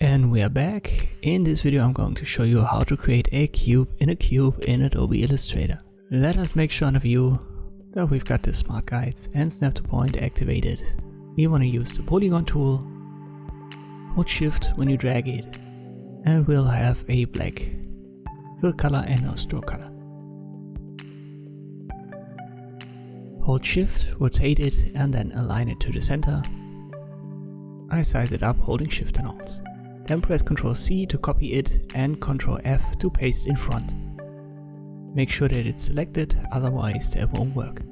And we are back. In this video I'm going to show you how to create a cube in Adobe Illustrator. Let us make sure on the view that we've got the smart guides and snap to point activated. We want to use the polygon tool, hold shift when you drag it, and we'll have a black fill color and no stroke color. Hold shift, rotate it, and then align it to the center. I size it up holding shift and alt. Then press Ctrl C to copy it and Ctrl F to paste in front. Make sure that it's selected, otherwise that won't work.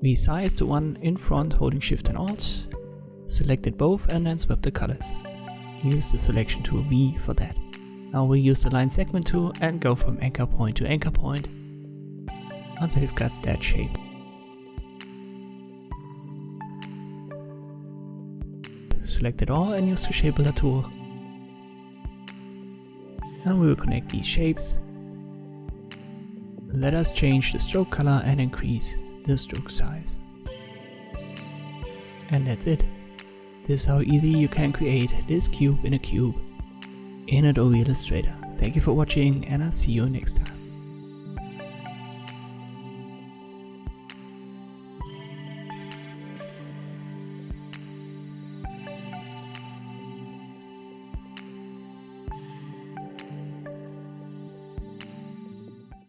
We size the one in front holding shift and alt, select it both and then swap the colors. Use the selection tool V for that. Now we'll use the line segment tool and go from anchor point to anchor point until you've got that shape. Select it all and use the shape builder tool. And we will connect these shapes. Let us change the stroke color and increase the stroke size. And that's it. This is how easy you can create this cube in Adobe Illustrator. Thank you for watching and I'll see you next time.